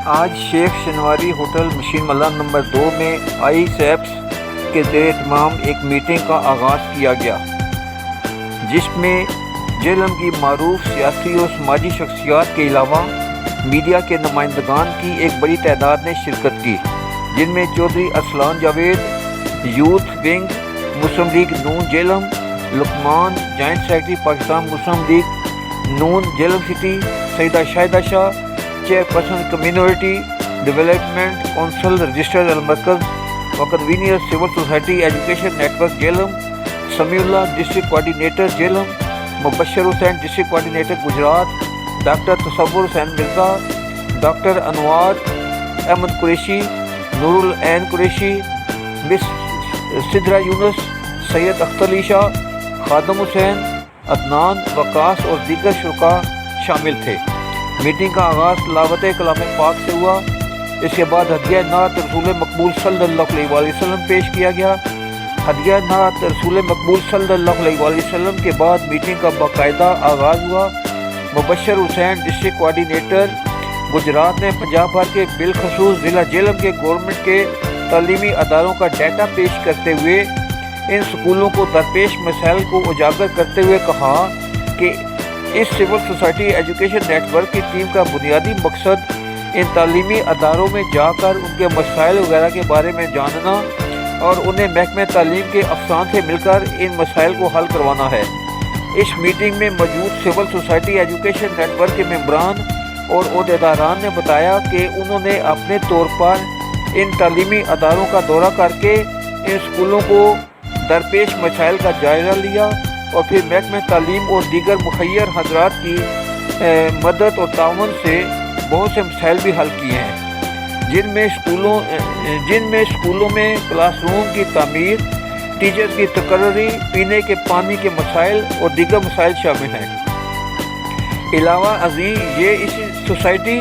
آج شیخ Shinwari hotel machine ملان number 2 میں آئی seeps کے زیر اہتمام ایک میٹنگ کا آغاز کیا گیا، جس میں جیلم کی معروف سیاسی اور سماجی شخصیات کے علاوہ میڈیا کے نمائندگان کی ایک بڑی تعداد نے شرکت کی، جن میں Chaudhry Arsalan Javed, youth wing Muslim League Noon Jhelum, Luqman joint secretary Pakistan Muslim League Noon Jhelum city, Syeda Shahida Shah chairperson community development council registered Al-Markaz و convener civil society education network Jhelum, Samiullah district coordinator Jhelum, Mubashir Hussain district coordinator Gujrat, doctor Tasawar Hussain Mirza, doctor Anwar Ahmed Qureshi, Noor-ul-Ain Qureshi, مس سدرا یونس، سید اختر علی شاہ، خادم حسین، عدنان وقاص اور دیگر شرکاء شامل تھے۔ میٹنگ کا آغاز تلاوت کلام پاک سے ہوا۔ اس کے بعد ہدیہ نعت رسول مقبول صلی اللہ علیہ وآلہ وسلم پیش کیا گیا۔ ہدیہ نعت رسول مقبول صلی اللہ علیہ وآلہ وسلم کے بعد میٹنگ کا باقاعدہ آغاز ہوا۔ مبشر حسین ڈسٹرکٹ کوآرڈینیٹر گجرات نے پنجاب بھر کے بالخصوص ضلع جیلم کے گورنمنٹ کے تعلیمی اداروں کا ڈیٹا پیش کرتے ہوئے ان سکولوں کو درپیش مسائل کو اجاگر کرتے ہوئے کہا کہ اس civil society education network کی ٹیم کا بنیادی مقصد ان تعلیمی اداروں میں جا کر ان کے مسائل وغیرہ کے بارے میں جاننا اور انہیں محکمہ تعلیم کے افسران سے مل کر ان مسائل کو حل کروانا ہے۔ اس میٹنگ میں موجود civil society education network کے ممبران اور عہدیداران نے بتایا کہ انہوں نے اپنے طور پر ان تعلیمی اداروں کا دورہ کر کے ان سکولوں کو درپیش مسائل کا جائزہ لیا اور پھر محکمہ تعلیم اور دیگر مخیر حضرات کی مدد اور تعاون سے بہت سے مسائل بھی حل کیے ہیں، جن میں اسکولوں میں کلاس روم کی تعمیر، ٹیچرز کی تقرری، پینے کے پانی کے مسائل اور دیگر مسائل شامل ہیں۔ علاوہ ازیں یہ اس سوسائٹی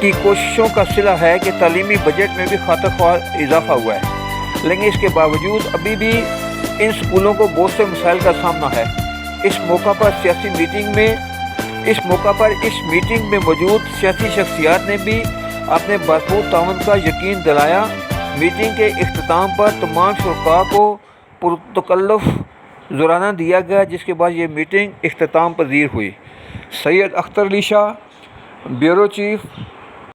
کی کوششوں کا صلہ ہے کہ تعلیمی بجٹ میں بھی خاطر خواہ اضافہ ہوا ہے، لیکن اس کے باوجود ابھی بھی ان سکولوں کو بہت سے مسائل کا سامنا ہے۔ اس موقع پر اس میٹنگ میں موجود سیاسی شخصیات نے بھی اپنے بھرپور تعاون کا یقین دلایا۔ میٹنگ کے اختتام پر تمام شرکاء کو پرتکلف ذرانہ دیا گیا، جس کے بعد یہ میٹنگ اختتام پذیر ہوئی۔ سید اختر علی شاہ، بیورو چیف،